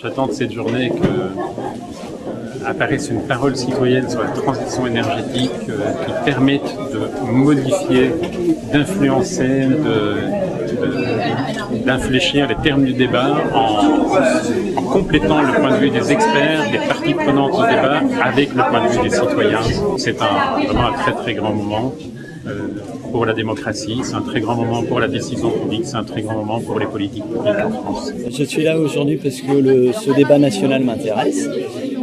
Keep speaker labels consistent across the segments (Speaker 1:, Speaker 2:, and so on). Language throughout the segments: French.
Speaker 1: J'attends de cette journée qu'apparaisse une parole citoyenne sur la transition énergétique qui permette de modifier, d'influencer, d'infléchir les termes du débat en complétant le point de vue des experts, des parties prenantes au débat avec le point de vue des citoyens. C'est vraiment un très très grand moment pour la démocratie, c'est un très grand moment pour la décision publique, c'est un très grand moment pour les politiques publiques en France.
Speaker 2: Je suis là aujourd'hui parce que ce débat national m'intéresse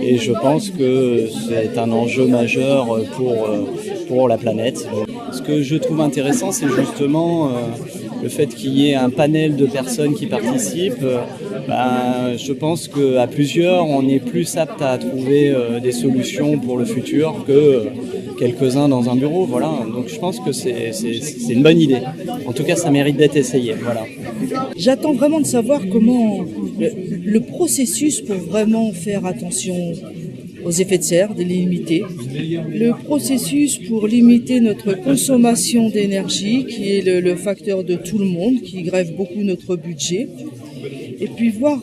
Speaker 2: et je pense que c'est un enjeu majeur pour la planète. Ce que je trouve intéressant, c'est justement le fait qu'il y ait un panel de personnes qui participent. Je pense qu'à plusieurs, on est plus apte à trouver des solutions pour le futur que quelques-uns dans un bureau. Voilà. Donc je pense que c'est une bonne idée. En tout cas, ça mérite d'être essayé. Voilà.
Speaker 3: J'attends vraiment de savoir comment le processus pour vraiment faire attention aux effets de serre, de les limiter. Le processus pour limiter notre consommation d'énergie, qui est le facteur de tout le monde, qui grève beaucoup notre budget. Et puis voir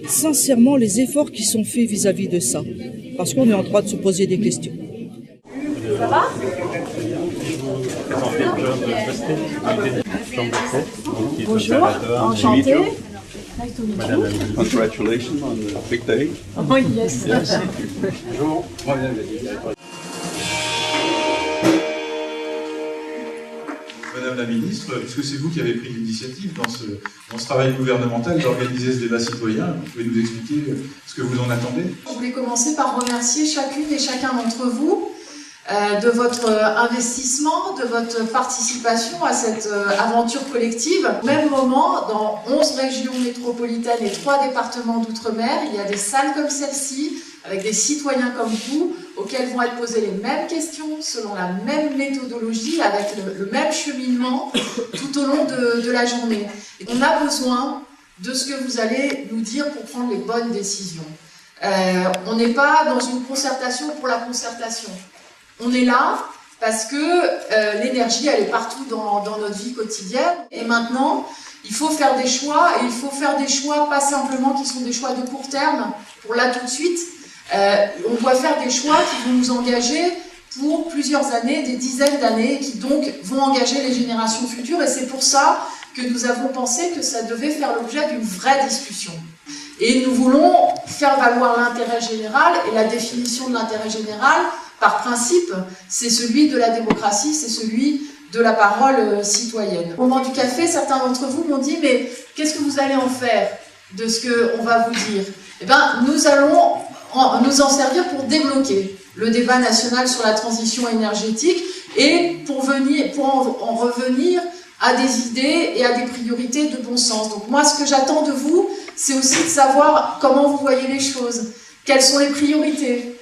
Speaker 3: sincèrement les efforts qui sont faits vis-à-vis de ça. Parce qu'on est en droit de se poser des questions.
Speaker 4: Ça va? Bonjour, enchanté.
Speaker 5: Madame la ministre. Congratulations on the big day.
Speaker 4: Oh yes.
Speaker 1: Bonjour.
Speaker 6: Madame la ministre, est-ce que c'est vous qui avez pris l'initiative dans ce travail gouvernemental d'organiser ce débat citoyen? Vous pouvez nous expliquer ce que vous en attendez?
Speaker 7: Je voulais commencer par remercier chacune et chacun d'entre vous de votre investissement, de votre participation à cette aventure collective. Au même moment, dans 11 régions métropolitaines et 3 départements d'outre-mer, il y a des salles comme celle-ci, avec des citoyens comme vous, auxquels vont être posées les mêmes questions, selon la même méthodologie, avec le même cheminement, tout au long de la journée. Et on a besoin de ce que vous allez nous dire pour prendre les bonnes décisions. On n'est pas dans une concertation pour la concertation. On est là parce que l'énergie, elle est partout dans notre vie quotidienne. Et maintenant, il faut faire des choix, et il faut faire des choix pas simplement qui sont des choix de court terme, pour là tout de suite. On doit faire des choix qui vont nous engager pour plusieurs années, des dizaines d'années, qui donc vont engager les générations futures. Et c'est pour ça que nous avons pensé que ça devait faire l'objet d'une vraie discussion. Et nous voulons faire valoir l'intérêt général, et la définition de l'intérêt général, par principe, c'est celui de la démocratie, c'est celui de la parole citoyenne. Au moment du café, certains d'entre vous m'ont dit « Mais qu'est-ce que vous allez en faire de ce qu'on va vous dire ?» Eh bien, nous allons nous en servir pour débloquer le débat national sur la transition énergétique et pour en revenir à des idées et à des priorités de bon sens. Donc moi, ce que j'attends de vous, c'est aussi de savoir comment vous voyez les choses, quelles sont les priorités,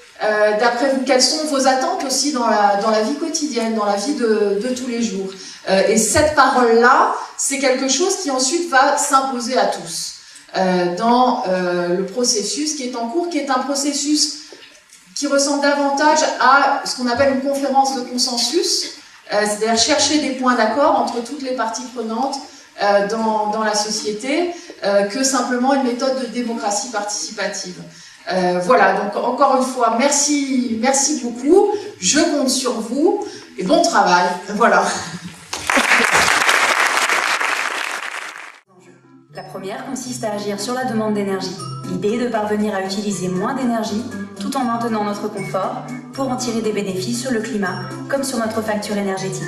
Speaker 7: d'après vous, quelles sont vos attentes aussi dans la vie quotidienne, dans la vie de tous les jours. Et cette parole-là, c'est quelque chose qui ensuite va s'imposer à tous dans le processus qui est en cours, qui est un processus qui ressemble davantage à ce qu'on appelle une conférence de consensus, c'est-à-dire chercher des points d'accord entre toutes les parties prenantes dans la société, que simplement une méthode de démocratie participative. Voilà, donc encore une fois, merci beaucoup, je compte sur vous, et bon travail, voilà.
Speaker 8: La première consiste à agir sur la demande d'énergie. L'idée est de parvenir à utiliser moins d'énergie tout en maintenant notre confort pour en tirer des bénéfices sur le climat comme sur notre facture énergétique.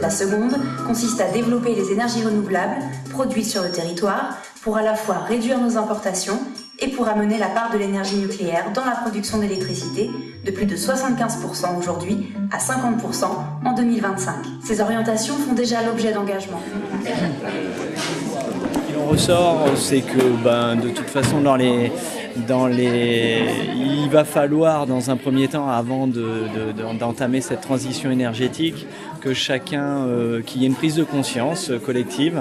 Speaker 8: La seconde consiste à développer les énergies renouvelables produites sur le territoire pour à la fois réduire nos importations et pour amener la part de l'énergie nucléaire dans la production d'électricité de plus de 75% aujourd'hui à 50% en 2025. Ces orientations font déjà l'objet d'engagements.
Speaker 2: Ce qui en ressort, c'est que de toute façon, il va falloir dans un premier temps, avant d'entamer cette transition énergétique, que chacun, qu'il y ait une prise de conscience collective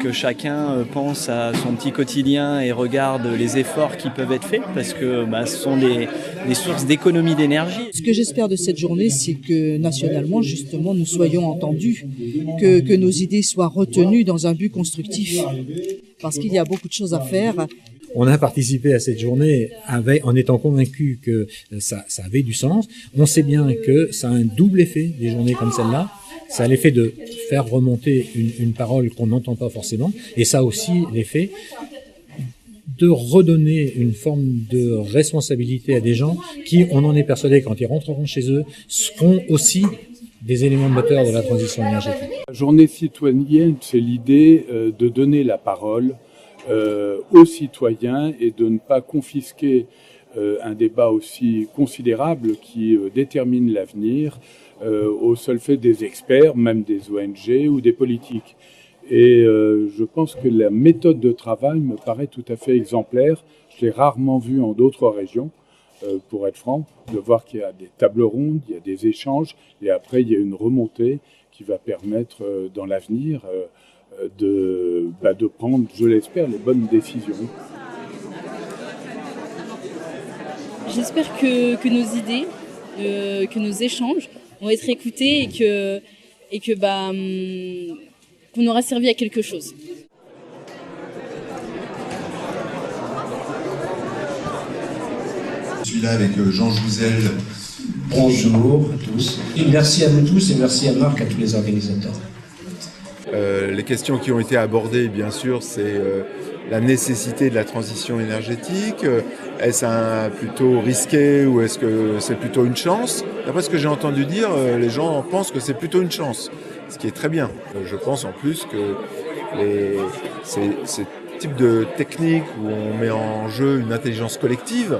Speaker 2: que chacun pense à son petit quotidien et regarde les efforts qui peuvent être faits, parce que ce sont des sources d'économie d'énergie.
Speaker 3: Ce que j'espère de cette journée, c'est que nationalement, justement, nous soyons entendus, que nos idées soient retenues dans un but constructif, parce qu'il y a beaucoup de choses à faire.
Speaker 9: On a participé à cette journée en étant convaincu que ça avait du sens. On sait bien que ça a un double effet, des journées comme celle-là. Ça a l'effet de faire remonter une parole qu'on n'entend pas forcément, et ça a aussi l'effet de redonner une forme de responsabilité à des gens qui, on en est persuadé, quand ils rentreront chez eux, seront aussi des éléments moteurs de la transition énergétique.
Speaker 10: La journée citoyenne, c'est l'idée de donner la parole aux citoyens et de ne pas confisquer un débat aussi considérable qui détermine l'avenir au seul fait des experts, même des ONG ou des politiques. Et je pense que la méthode de travail me paraît tout à fait exemplaire. Je l'ai rarement vue en d'autres régions, pour être franc, de voir qu'il y a des tables rondes, il y a des échanges, et après il y a une remontée qui va permettre dans l'avenir de prendre, je l'espère, les bonnes décisions.
Speaker 11: J'espère que nos idées, que nos échanges vont être écoutés et qu'on aura servi à quelque chose.
Speaker 6: Je suis là avec Jean Jouzel.
Speaker 12: Bonjour à tous. Et merci à vous tous et merci à Marc, à tous les organisateurs.
Speaker 13: Les questions qui ont été abordées, bien sûr, c'est la nécessité de la transition énergétique. Est-ce plutôt risqué ou est-ce que c'est plutôt une chance? D'après ce que j'ai entendu dire, les gens pensent que c'est plutôt une chance, ce qui est très bien. Je pense en plus que ces types de techniques où on met en jeu une intelligence collective,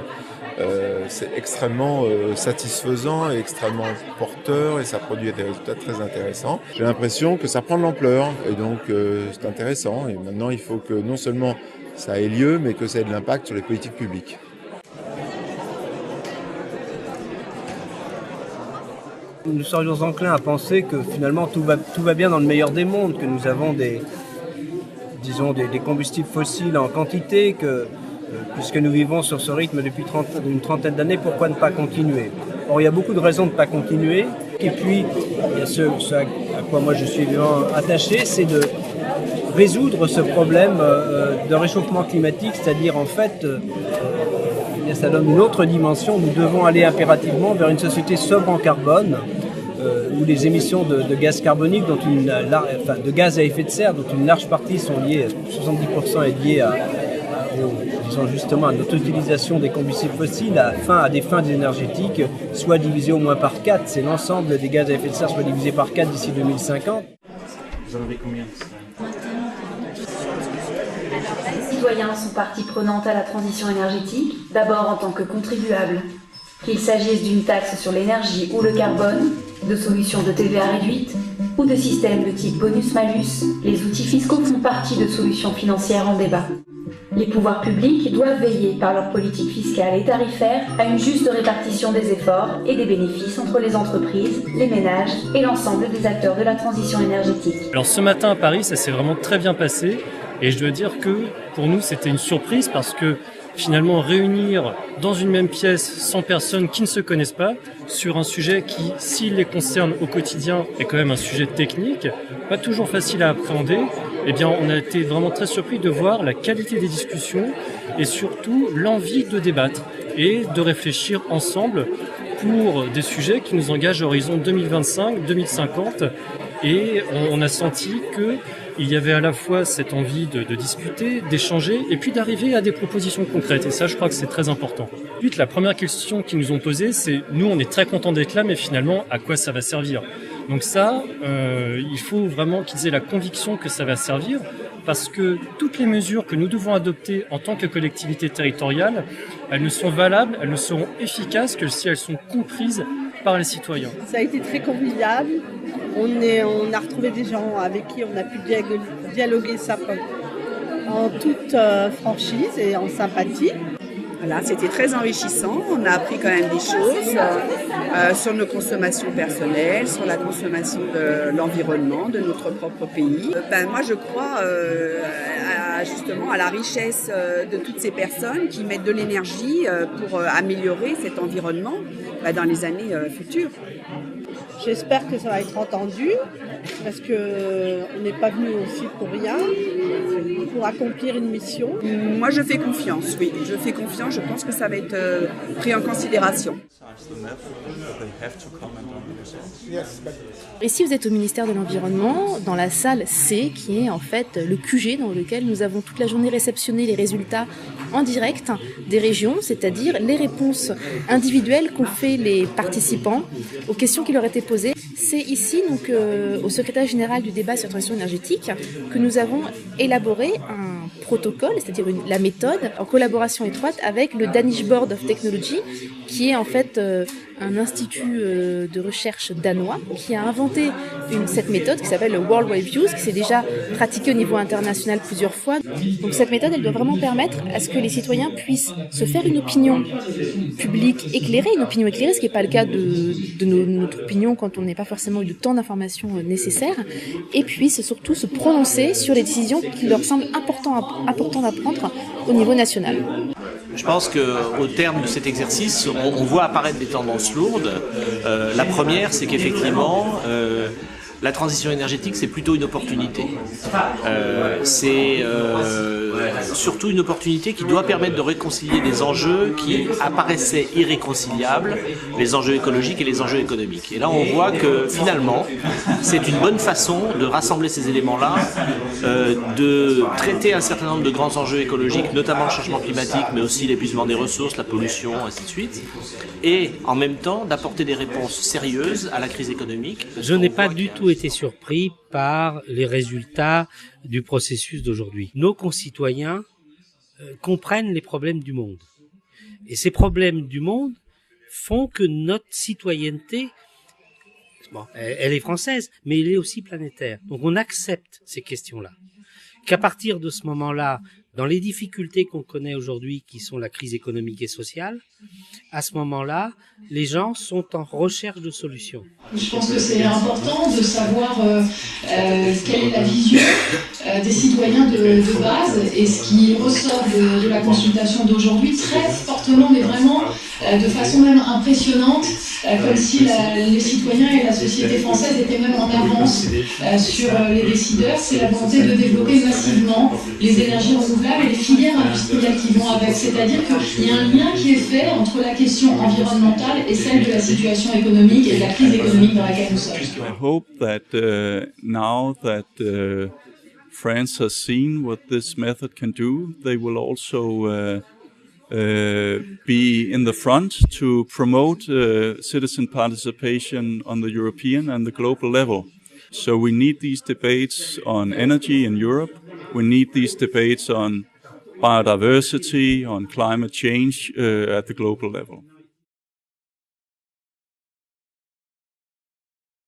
Speaker 13: c'est extrêmement satisfaisant et extrêmement porteur et ça produit des résultats très intéressants. J'ai l'impression que ça prend de l'ampleur et donc c'est intéressant et maintenant il faut que non seulement ça ait lieu mais que ça ait de l'impact sur les politiques publiques.
Speaker 14: Nous serions enclins à penser que finalement tout va bien dans le meilleur des mondes, que nous avons des combustibles fossiles en quantité, puisque nous vivons sur ce rythme depuis une trentaine d'années, pourquoi ne pas continuer? Or, il y a beaucoup de raisons de ne pas continuer. Et puis, il y a ce à quoi moi je suis évidemment attaché, c'est de résoudre ce problème de réchauffement climatique, c'est-à-dire en fait, ça donne une autre dimension. Nous devons aller impérativement vers une société sobre en carbone, où les émissions de gaz carbonique, de gaz à effet de serre, dont une large partie sont liées, 70% est liée justement à notre utilisation des combustibles fossiles à des fins énergétiques, soit divisé au moins par 4. C'est l'ensemble des gaz à effet de serre soit divisé par 4 d'ici 2050.
Speaker 1: Vous en avez combien?
Speaker 8: Les citoyens sont partie prenante à la transition énergétique, d'abord en tant que contribuables. Qu'il s'agisse d'une taxe sur l'énergie ou le carbone, de solutions de TVA réduite ou de systèmes de type bonus-malus, les outils fiscaux font partie de solutions financières en débat. Les pouvoirs publics doivent veiller par leur politique fiscale et tarifaire à une juste répartition des efforts et des bénéfices entre les entreprises, les ménages et l'ensemble des acteurs de la transition énergétique.
Speaker 15: Alors ce matin à Paris, ça s'est vraiment très bien passé et je dois dire que pour nous c'était une surprise parce que finalement réunir dans une même pièce 100 personnes qui ne se connaissent pas sur un sujet qui, s'il les concerne au quotidien, est quand même un sujet technique, pas toujours facile à appréhender, eh bien on a été vraiment très surpris de voir la qualité des discussions et surtout l'envie de débattre et de réfléchir ensemble pour des sujets qui nous engagent à horizon 2025-2050 et on a senti que il y avait à la fois cette envie de discuter, d'échanger et puis d'arriver à des propositions concrètes. Et ça, je crois que c'est très important. Ensuite, la première question qu'ils nous ont posée, c'est nous, on est très contents d'être là, mais finalement, à quoi ça va servir? Donc ça, il faut vraiment qu'ils aient la conviction que ça va servir parce que toutes les mesures que nous devons adopter en tant que collectivité territoriale, elles ne sont valables, elles ne seront efficaces que si elles sont comprises par les citoyens.
Speaker 16: Ça a été très convivial. On a retrouvé des gens avec qui on a pu dialoguer ça en toute franchise et en sympathie.
Speaker 17: Voilà, c'était très enrichissant. On a appris quand même des choses sur nos consommations personnelles, sur la consommation de l'environnement, de notre propre pays. Moi, je crois justement à la richesse de toutes ces personnes qui mettent de l'énergie pour améliorer cet environnement dans les années futures.
Speaker 16: J'espère que ça va être entendu, parce qu'on n'est pas venu aussi pour rien, pour accomplir une mission.
Speaker 17: Moi, je fais confiance, oui. Je fais confiance, je pense que ça va être pris en considération.
Speaker 18: Ici, vous êtes au ministère de l'Environnement, dans la salle C, qui est en fait le QG, dans lequel nous avons toute la journée réceptionné les résultats en direct des régions, c'est-à-dire les réponses individuelles qu'ont fait les participants aux questions qui leur étaient posées. C'est ici, donc, au secrétaire général du débat sur la transition énergétique, que nous avons élaboré un protocole, c'est-à-dire la méthode, en collaboration étroite avec le Danish Board of Technology, qui est en fait un institut de recherche danois qui a inventé cette méthode qui s'appelle le World Wide Views, qui s'est déjà pratiquée au niveau international plusieurs fois. Donc cette méthode, elle doit vraiment permettre à ce que les citoyens puissent se faire une opinion publique éclairée, ce qui n'est pas le cas de notre opinion quand on n'a pas forcément eu de temps d'information nécessaire, et puissent surtout se prononcer sur les décisions qui leur semblent importantes à prendre au niveau national.
Speaker 19: Je pense qu'au terme de cet exercice, on voit apparaître des tendances lourdes. La première, c'est qu'effectivement, la transition énergétique, c'est plutôt une opportunité. C'est surtout une opportunité qui doit permettre de réconcilier des enjeux qui apparaissaient irréconciliables, les enjeux écologiques et les enjeux économiques. Et là, on voit que finalement, c'est une bonne façon de rassembler ces éléments-là, de traiter un certain nombre de grands enjeux écologiques, notamment le changement climatique, mais aussi l'épuisement des ressources, la pollution, ainsi de suite, et en même temps d'apporter des réponses sérieuses à la crise économique.
Speaker 20: Je n'ai pas du tout été surpris par les résultats du processus d'aujourd'hui. Nos concitoyens comprennent les problèmes du monde. Et ces problèmes du monde font que notre citoyenneté, elle est française, mais elle est aussi planétaire. Donc on accepte ces questions-là. Qu'à partir de ce moment-là, dans les difficultés qu'on connaît aujourd'hui, qui sont la crise économique et sociale, à ce moment-là, les gens sont en recherche de solutions.
Speaker 21: Je pense que c'est important de savoir quelle est la vision des citoyens de base, et ce qui ressort de la consultation d'aujourd'hui très fortement, mais vraiment de façon même impressionnante, comme si les citoyens et la société française étaient même en avance sur les décideurs. C'est la volonté de développer massivement les énergies renouvelables et les filières industrielles qui vont avec. C'est-à-dire qu'il y a un lien qui est fait entre la question environnementale et celle de la situation économique et de la crise économique dans laquelle nous sommes.
Speaker 5: I hope that now that France has seen what this method can do, they will also be in the front to promote citizen participation on the European and the global level. So we need these debates on energy in Europe. We need these debates on biodiversity, on climate change at the global level.